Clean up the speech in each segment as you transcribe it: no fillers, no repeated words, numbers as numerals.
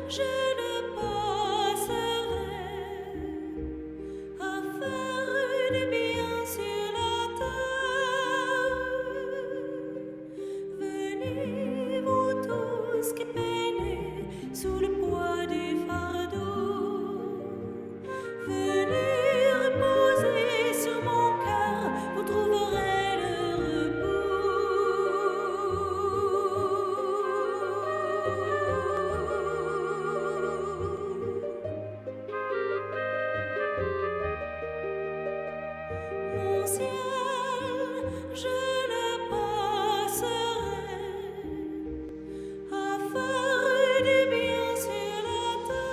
je ne passerai à faire du bien sur la terre. Venez vous tous qui peinez sous le poids du fardeau. Venez reposer sur mon cœur, vous trouverez le mon ciel, je ne passerai à faire du bien sur la terre.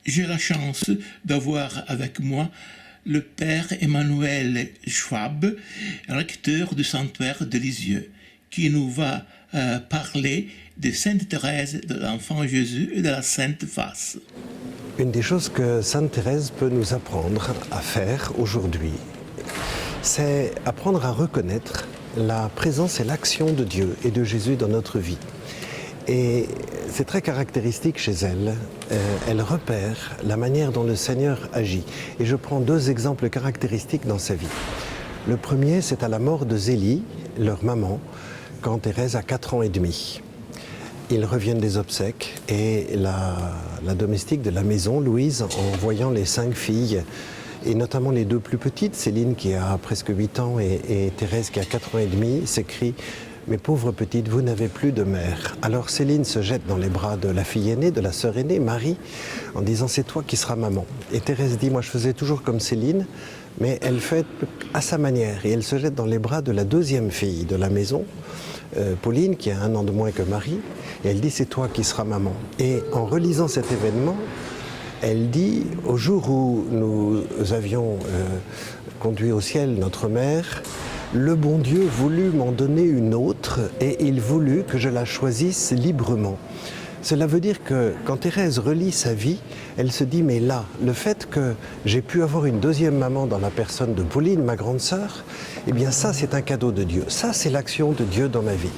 J'ai la chance d'avoir avec moi le père Emmanuel Schwab, recteur du sanctuaire de Lisieux, qui nous va parler de Sainte Thérèse de l'Enfant Jésus et de la Sainte Face. Une des choses que Sainte Thérèse peut nous apprendre à faire aujourd'hui, c'est apprendre à reconnaître la présence et l'action de Dieu et de Jésus dans notre vie. Et c'est très caractéristique chez elle. Elle repère la manière dont le Seigneur agit. Et je prends deux exemples caractéristiques dans sa vie. Le premier, c'est à la mort de Zélie, leur maman, quand Thérèse a 4 ans et demi. Ils reviennent des obsèques et la domestique de la maison, Louise, en voyant les 5 filles, et notamment les 2 plus petites, Céline qui a presque 8 ans et Thérèse qui a 4 ans et demi, s'écrie « Mes pauvres petites, vous n'avez plus de mère ». Alors Céline se jette dans les bras de la fille aînée, de la sœur aînée, Marie, en disant « C'est toi qui seras maman ». Et Thérèse dit « Moi je faisais toujours comme Céline », mais elle fait à sa manière et elle se jette dans les bras de la 2e fille de la maison, Pauline, qui a 1 an de moins que Marie, et elle dit « C'est toi qui seras maman ». Et en relisant cet événement, elle dit « Au jour où nous avions conduit au ciel notre mère, le bon Dieu voulut m'en donner une autre et il voulut que je la choisisse librement ». Cela veut dire que quand Thérèse relit sa vie, elle se dit « Mais là, le fait que j'ai pu avoir une 2e maman dans la personne de Pauline, ma grande sœur, eh bien ça c'est un cadeau de Dieu. Ça c'est l'action de Dieu dans ma vie. »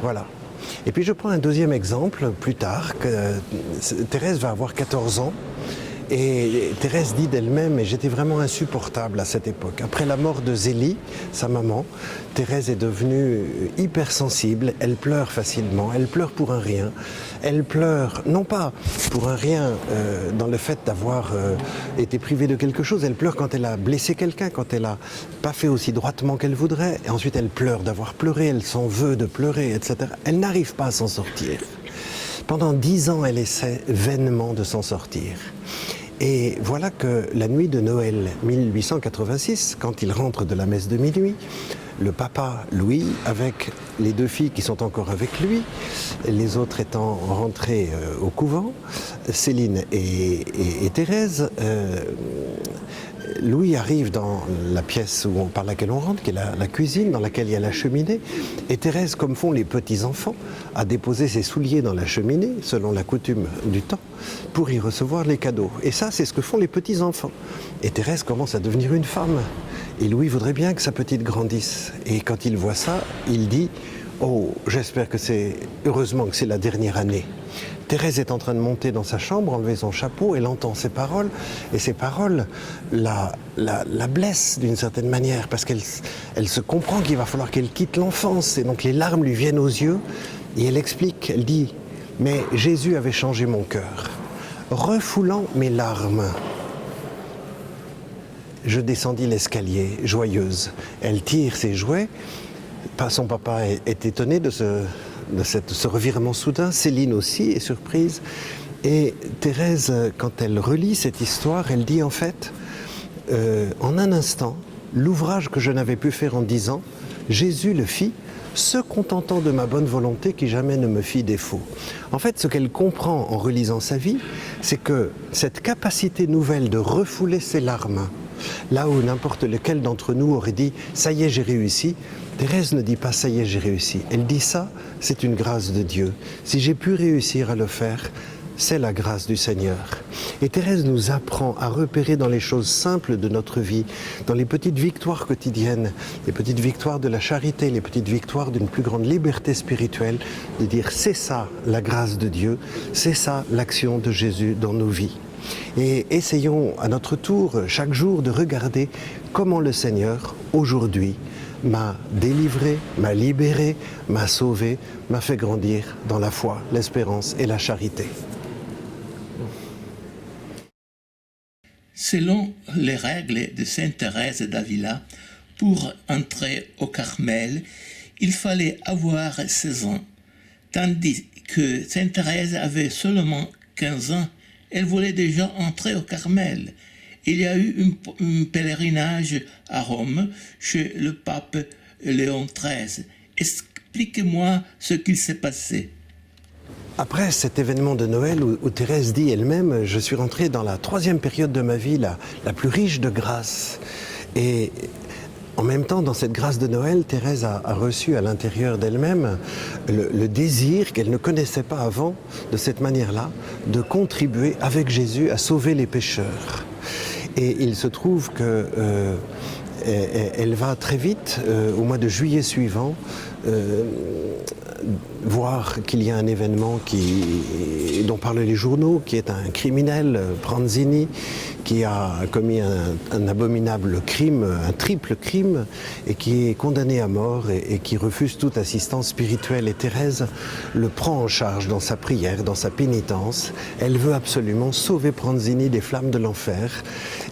Voilà. Et puis je prends un 2e exemple plus tard, que Thérèse va avoir 14 ans. Et Thérèse dit d'elle-même, et j'étais vraiment insupportable à cette époque. Après la mort de Zélie, sa maman, Thérèse est devenue hypersensible, elle pleure facilement, elle pleure pour un rien. Elle pleure, non pas pour un rien dans le fait d'avoir été privée de quelque chose, elle pleure quand elle a blessé quelqu'un, quand elle n'a pas fait aussi droitement qu'elle voudrait. Et ensuite elle pleure d'avoir pleuré, elle s'en veut de pleurer, etc. Elle n'arrive pas à s'en sortir. Pendant 10 ans, elle essaie vainement de s'en sortir. Et voilà que la nuit de Noël 1886, quand il rentre de la messe de minuit, le papa Louis, avec les 2 filles qui sont encore avec lui, les autres étant rentrées au couvent, Céline et Thérèse, Louis arrive dans la pièce par laquelle on rentre, qui est la cuisine, dans laquelle il y a la cheminée, et Thérèse, comme font les petits-enfants, a déposé ses souliers dans la cheminée, selon la coutume du temps, pour y recevoir les cadeaux. Et ça, c'est ce que font les petits-enfants. Et Thérèse commence à devenir une femme. Et Louis voudrait bien que sa petite grandisse. Et quand il voit ça, il dit « Oh, j'espère que c'est... heureusement que c'est la dernière année ». Thérèse est en train de monter dans sa chambre, enlever son chapeau, elle entend ces paroles, et ces paroles la blessent d'une certaine manière, parce qu'elle se comprend qu'il va falloir qu'elle quitte l'enfance, et donc les larmes lui viennent aux yeux, et elle explique, elle dit « Mais Jésus avait changé mon cœur, refoulant mes larmes. Je descendis l'escalier, joyeuse. » Elle tire ses jouets, son papa est étonné de ce revirement soudain, Céline aussi est surprise. Et Thérèse, quand elle relit cette histoire, elle dit en fait, en un instant, l'ouvrage que je n'avais pu faire en 10 ans, Jésus le fit, se contentant de ma bonne volonté qui jamais ne me fit défaut. En fait, ce qu'elle comprend en relisant sa vie, c'est que cette capacité nouvelle de refouler ses larmes, là où n'importe lequel d'entre nous aurait dit « ça y est, j'ai réussi », Thérèse ne dit pas « ça y est, j'ai réussi ». Elle dit ça, c'est une grâce de Dieu. Si j'ai pu réussir à le faire, c'est la grâce du Seigneur. Et Thérèse nous apprend à repérer dans les choses simples de notre vie, dans les petites victoires quotidiennes, les petites victoires de la charité, les petites victoires d'une plus grande liberté spirituelle, de dire c'est ça la grâce de Dieu, c'est ça l'action de Jésus dans nos vies. Et essayons à notre tour, chaque jour, de regarder comment le Seigneur, aujourd'hui, m'a délivré, m'a libéré, m'a sauvé, m'a fait grandir dans la foi, l'espérance et la charité. Selon les règles de Sainte Thérèse d'Avila, pour entrer au Carmel, il fallait avoir 16 ans, tandis que Sainte Thérèse avait seulement 15 ans. Elle voulait déjà entrer au Carmel. Il y a eu un pèlerinage à Rome chez le pape Léon XIII. Expliquez-moi ce qu'il s'est passé. Après cet événement de Noël où Thérèse dit elle-même « Je suis rentrée dans la 3e période de ma vie, la plus riche de grâce ». Et en même temps, dans cette grâce de Noël, Thérèse a reçu à l'intérieur d'elle-même le désir qu'elle ne connaissait pas avant, de cette manière-là, de contribuer avec Jésus à sauver les pécheurs. Et il se trouve que elle va très vite, au mois de juillet suivant, voir qu'il y a un événement dont parlent les journaux, qui est un criminel, Pranzini, qui a commis un abominable crime, un triple crime, et qui est condamné à mort et qui refuse toute assistance spirituelle. Et Thérèse le prend en charge dans sa prière, dans sa pénitence. Elle veut absolument sauver Pranzini des flammes de l'enfer,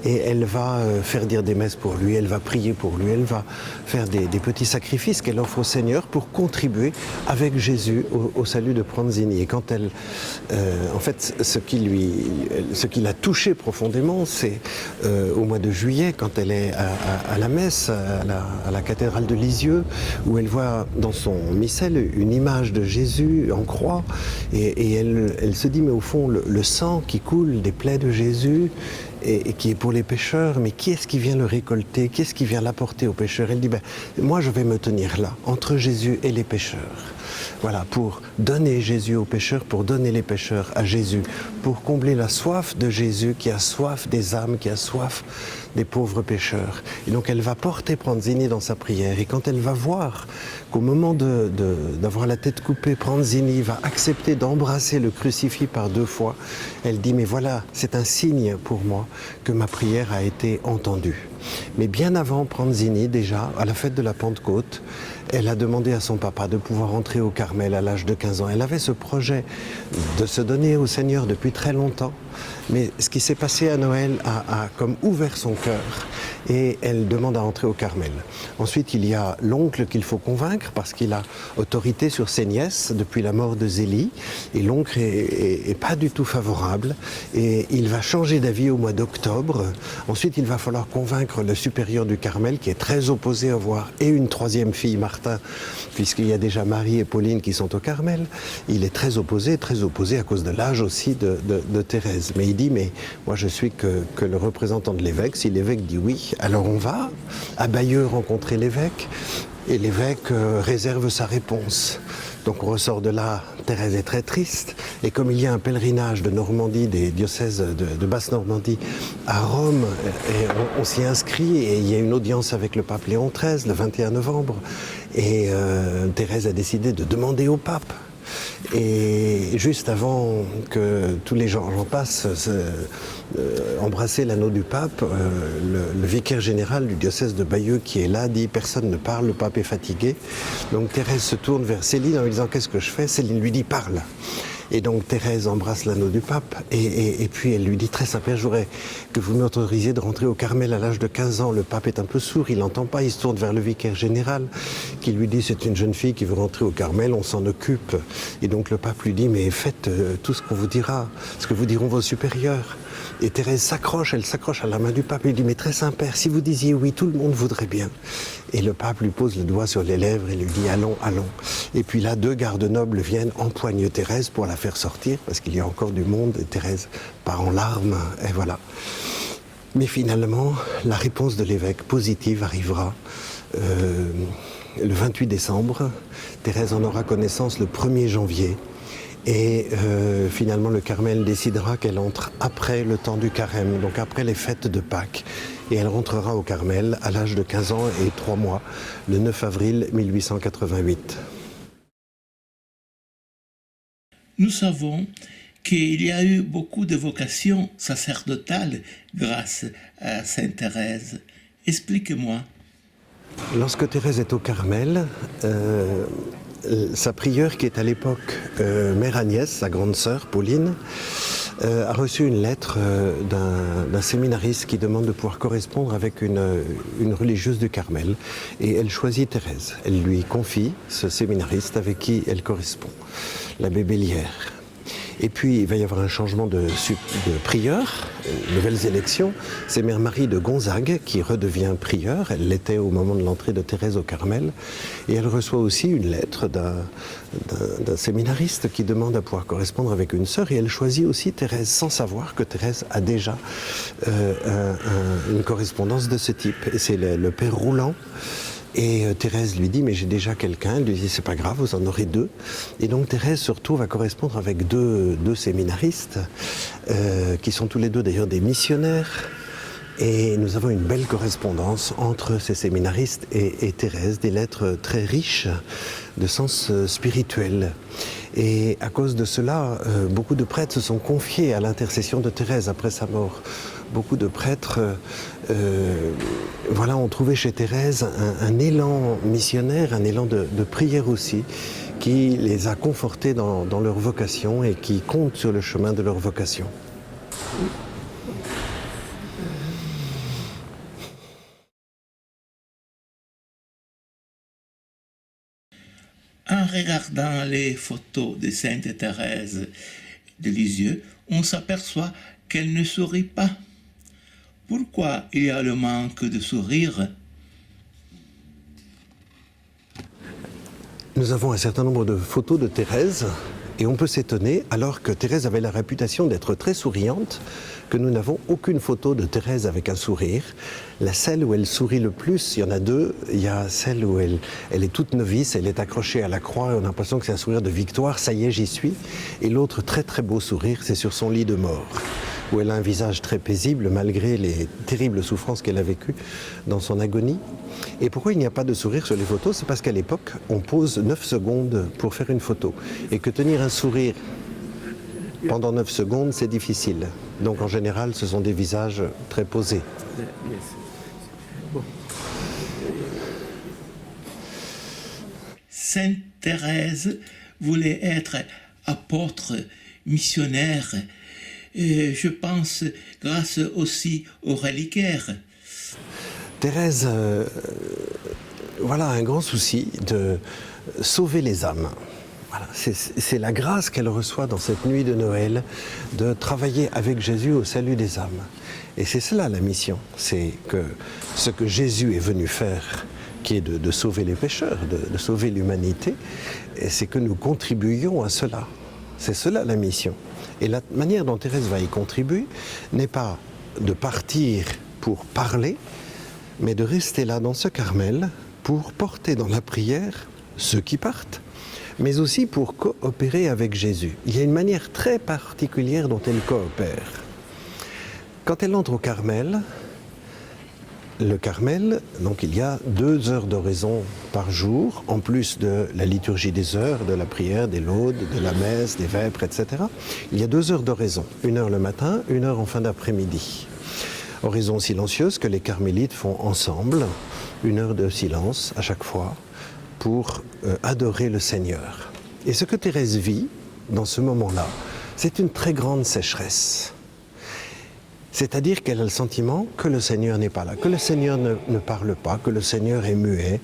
et elle va faire dire des messes pour lui, elle va prier pour lui, elle va faire des petits sacrifices qu'elle offre au Seigneur pour contribuer avec Jésus au salut de Pranzini. Et quand elle, en fait, ce qui l'a touché profondément, c'est au mois de juillet, quand elle est à la messe, à la cathédrale de Lisieux, où elle voit dans son missel une image de Jésus en croix, et elle se dit, mais au fond, le sang qui coule des plaies de Jésus, et qui est pour les pécheurs, mais qui est-ce qui vient le récolter? Qui est-ce qui vient l'apporter aux pécheurs? Elle dit, moi je vais me tenir là, entre Jésus et les pécheurs. Voilà, pour donner Jésus aux pécheurs, pour donner les pécheurs à Jésus, pour combler la soif de Jésus qui a soif des âmes, qui a soif des pauvres pécheurs. Et donc elle va porter Pranzini dans sa prière. Et quand elle va voir qu'au moment d'avoir la tête coupée, Pranzini va accepter d'embrasser le crucifix par 2 fois, elle dit, mais voilà, c'est un signe pour moi que ma prière a été entendue. Mais bien avant Pranzini, déjà, à la fête de la Pentecôte, elle a demandé à son papa de pouvoir entrer au Carmel à l'âge de 15 ans. Elle avait ce projet de se donner au Seigneur depuis très longtemps, mais ce qui s'est passé à Noël a comme ouvert son cœur, et elle demande à entrer au Carmel. Ensuite, il y a l'oncle qu'il faut convaincre parce qu'il a autorité sur ses nièces depuis la mort de Zélie, et l'oncle est pas du tout favorable, et il va changer d'avis au mois d'octobre. Ensuite, il va falloir convaincre le supérieur du Carmel qui est très opposé à voir et une 3e fille, Martin, puisqu'il y a déjà Marie et Pauline qui sont au Carmel. Il est très opposé à cause de l'âge aussi de Thérèse. Mais il dit, mais moi je suis que le représentant de l'évêque. Si l'évêque dit oui, alors on va à Bayeux rencontrer l'évêque, et l'évêque réserve sa réponse. Donc on ressort de là, Thérèse est très triste, et comme il y a un pèlerinage de Normandie, des diocèses de Basse-Normandie à Rome, et on s'y inscrit, et il y a une audience avec le pape Léon XIII le 21 novembre, et Thérèse a décidé de demander au pape. Et juste avant que tous les gens passent embrasser l'anneau du pape, le vicaire général du diocèse de Bayeux qui est là dit « Personne ne parle, le pape est fatigué ». Donc Thérèse se tourne vers Céline en lui disant « Qu'est-ce que je fais ?» Céline lui dit « Parle ». Et donc Thérèse embrasse l'anneau du pape et puis elle lui dit très simplement, je voudrais que vous m'autorisiez de rentrer au Carmel à l'âge de 15 ans. Le pape est un peu sourd, il n'entend pas, il se tourne vers le vicaire général qui lui dit c'est une jeune fille qui veut rentrer au Carmel, on s'en occupe. Et donc le pape lui dit mais faites tout ce qu'on vous dira, ce que vous diront vos supérieurs. Et Thérèse s'accroche, elle s'accroche à la main du pape et lui dit mais très Saint-Père, si vous disiez oui, tout le monde voudrait bien. Et le pape lui pose le doigt sur les lèvres et lui dit allons, allons. Et puis là, 2 gardes nobles viennent, empoignent Thérèse pour la faire sortir parce qu'il y a encore du monde et Thérèse part en larmes et voilà. Mais finalement, la réponse de l'évêque positive arrivera le 28 décembre. Thérèse en aura connaissance le 1er janvier. Et finalement, le Carmel décidera qu'elle entre après le temps du carême, donc après les fêtes de Pâques. Et elle rentrera au Carmel à l'âge de 15 ans et 3 mois, le 9 avril 1888. Nous savons qu'il y a eu beaucoup de vocations sacerdotales grâce à Sainte Thérèse. Explique-moi. Lorsque Thérèse est au Carmel, sa prieure, qui est à l'époque Mère Agnès, sa grande sœur Pauline, a reçu une lettre d'un séminariste qui demande de pouvoir correspondre avec une religieuse du Carmel. Et elle choisit Thérèse. Elle lui confie ce séminariste avec qui elle correspond, l'abbé Bellière. Et puis, il va y avoir un changement de prieur, nouvelles élections. C'est Mère Marie de Gonzague qui redevient prieure. Elle l'était au moment de l'entrée de Thérèse au Carmel. Et elle reçoit aussi une lettre d'un séminariste qui demande à pouvoir correspondre avec une sœur. Et elle choisit aussi Thérèse, sans savoir que Thérèse a déjà une correspondance de ce type. Et c'est le père Roulant. Et Thérèse lui dit, mais j'ai déjà quelqu'un. Elle lui dit, c'est pas grave, vous en aurez 2. Et donc Thérèse se retrouve à correspondre avec deux séminaristes, qui sont tous les deux d'ailleurs des missionnaires. Et nous avons une belle correspondance entre ces séminaristes et Thérèse, des lettres très riches de sens spirituel. Et à cause de cela, beaucoup de prêtres se sont confiés à l'intercession de Thérèse après sa mort. Beaucoup de prêtres ont trouvé chez Thérèse un élan missionnaire, un élan de prière aussi, qui les a confortés dans leur vocation et qui comptent sur le chemin de leur vocation. En regardant les photos de Sainte Thérèse de Lisieux, on s'aperçoit qu'elle ne sourit pas. Pourquoi il y a le manque de sourire? Nous avons un certain nombre de photos de Thérèse et on peut s'étonner, alors que Thérèse avait la réputation d'être très souriante, que nous n'avons aucune photo de Thérèse avec un sourire. Celle où elle sourit le plus, il y en a 2. Il y a celle où elle est toute novice, elle est accrochée à la croix et on a l'impression que c'est un sourire de victoire, ça y est, j'y suis. Et l'autre très très beau sourire, c'est sur son lit de mort, où elle a un visage très paisible malgré les terribles souffrances qu'elle a vécues dans son agonie. Et pourquoi il n'y a pas de sourire sur les photos? C'est parce qu'à l'époque, on pose 9 secondes pour faire une photo. Et que tenir un sourire pendant 9 secondes, c'est difficile. Donc en général, ce sont des visages très posés. Sainte Thérèse voulait être apôtre, missionnaire, et je pense grâce aussi aux reliquaires. Thérèse a un grand souci de sauver les âmes. Voilà, c'est la grâce qu'elle reçoit dans cette nuit de Noël, de travailler avec Jésus au salut des âmes. Et c'est cela la mission, c'est que ce que Jésus est venu faire, qui est de sauver les pécheurs, de sauver l'humanité, c'est que nous contribuions à cela. C'est cela la mission. Et la manière dont Thérèse va y contribuer n'est pas de partir pour parler, mais de rester là dans ce Carmel pour porter dans la prière ceux qui partent, mais aussi pour coopérer avec Jésus. Il y a une manière très particulière dont elle coopère. Quand elle entre au Carmel, le Carmel, donc il y a 2 heures d'oraison par jour, en plus de la liturgie des heures, de la prière, des laudes, de la messe, des vêpres, etc. Il y a 2 heures d'oraison, 1 heure le matin, 1 heure en fin d'après-midi. Oraison silencieuse que les carmélites font ensemble, 1 heure de silence à chaque fois, pour adorer le Seigneur. Et ce que Thérèse vit dans ce moment-là, c'est une très grande sécheresse. C'est-à-dire qu'elle a le sentiment que le Seigneur n'est pas là, que le Seigneur ne parle pas, que le Seigneur est muet.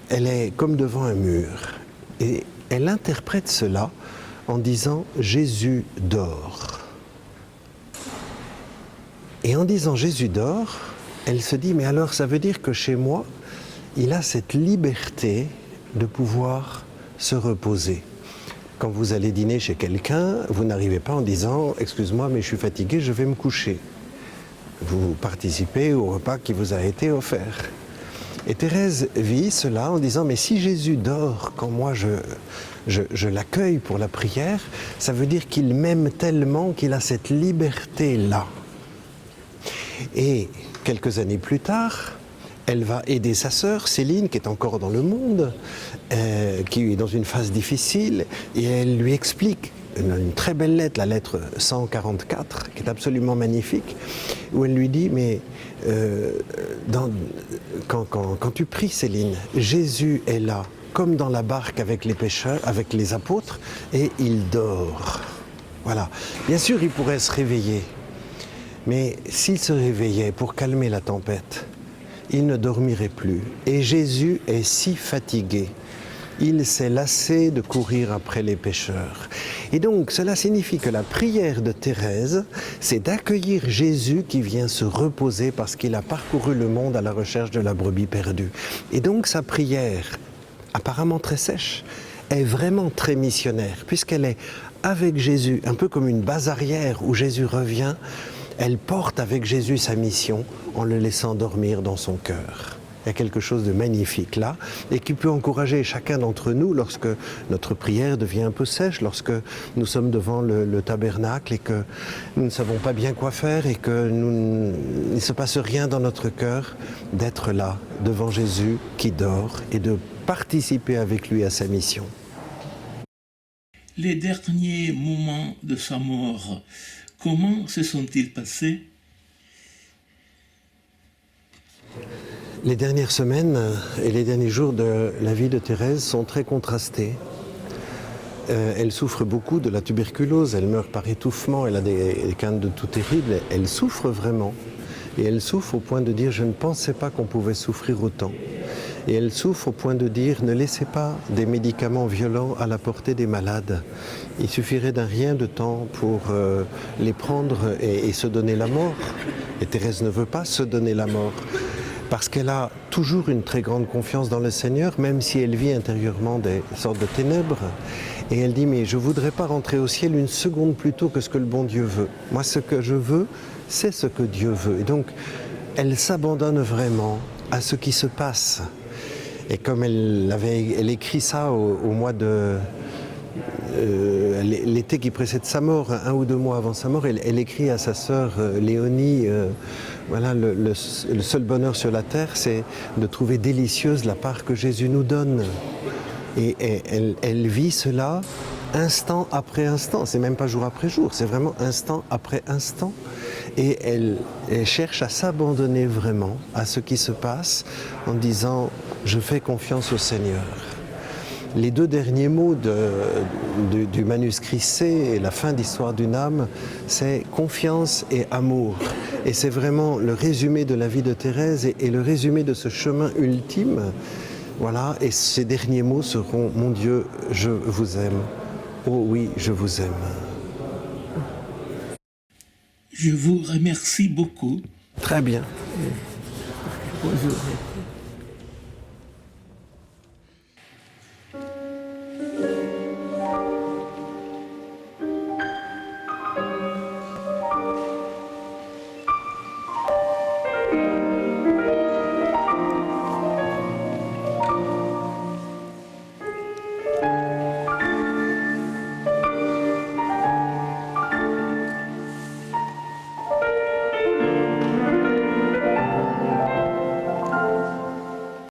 Elle est comme devant un mur. Et elle interprète cela en disant « Jésus dort ». Et en disant « Jésus dort », elle se dit « Mais alors ça veut dire que chez moi, il a cette liberté de pouvoir se reposer ». Quand vous allez dîner chez quelqu'un, vous n'arrivez pas en disant « Excuse-moi, mais je suis fatigué, je vais me coucher ». Vous participez au repas qui vous a été offert. Et Thérèse vit cela en disant, mais si Jésus dort quand moi je l'accueille pour la prière, ça veut dire qu'il m'aime tellement qu'il a cette liberté-là. Et quelques années plus tard, elle va aider sa sœur Céline, qui est encore dans le monde, qui est dans une phase difficile, et elle lui explique une très belle lettre, la lettre 144, qui est absolument magnifique, où elle lui dit, mais quand tu pries Céline, Jésus est là, comme dans la barque avec les pêcheurs, avec les apôtres, et il dort. Voilà. Bien sûr, il pourrait se réveiller, mais s'il se réveillait pour calmer la tempête, il ne dormirait plus. Et Jésus est si fatigué, il s'est lassé de courir après les pécheurs. Et donc, cela signifie que la prière de Thérèse, c'est d'accueillir Jésus qui vient se reposer parce qu'il a parcouru le monde à la recherche de la brebis perdue. Et donc, sa prière, apparemment très sèche, est vraiment très missionnaire, puisqu'elle est avec Jésus, un peu comme une base arrière où Jésus revient. Elle porte avec Jésus sa mission en le laissant dormir dans son cœur. Il y a quelque chose de magnifique là et qui peut encourager chacun d'entre nous lorsque notre prière devient un peu sèche, lorsque nous sommes devant le tabernacle et que nous ne savons pas bien quoi faire et qu'il ne se passe rien dans notre cœur, d'être là devant Jésus qui dort et de participer avec lui à sa mission. Les derniers moments de sa mort, comment se sont-ils passés? Les dernières semaines et les derniers jours de la vie de Thérèse sont très contrastés. Elle souffre beaucoup de la tuberculose, elle meurt par étouffement, elle a des quintes de tout terribles, elle souffre vraiment. Et elle souffre au point de dire « je ne pensais pas qu'on pouvait souffrir autant ». Et elle souffre au point de dire « ne laissez pas des médicaments violents à la portée des malades. Il suffirait d'un rien de temps pour les prendre et se donner la mort ». Et Thérèse ne veut pas se donner la mort, parce qu'elle a toujours une très grande confiance dans le Seigneur, même si elle vit intérieurement des sortes de ténèbres. Et elle dit « mais je ne voudrais pas rentrer au ciel une seconde plus tôt que ce que le bon Dieu veut. Moi, ce que je veux, c'est ce que Dieu veut. » Et donc, elle s'abandonne vraiment à ce qui se passe. Et comme elle écrit ça au mois de... l'été qui précède sa mort, 1 ou 2 mois avant sa mort, elle écrit à sa sœur Léonie, voilà, le seul bonheur sur la terre, c'est de trouver délicieuse la part que Jésus nous donne. Et elle vit cela instant après instant, c'est même pas jour après jour, c'est vraiment instant après instant. Et elle cherche à s'abandonner vraiment à ce qui se passe en disant « je fais confiance au Seigneur ». Les 2 derniers mots du manuscrit C et la fin d'Histoire d'une âme, c'est confiance et amour. Et c'est vraiment le résumé de la vie de Thérèse et le résumé de ce chemin ultime. Voilà, et ces derniers mots seront « Mon Dieu, je vous aime. Oh oui, je vous aime. » Je vous remercie beaucoup. Très bien. Bonjour.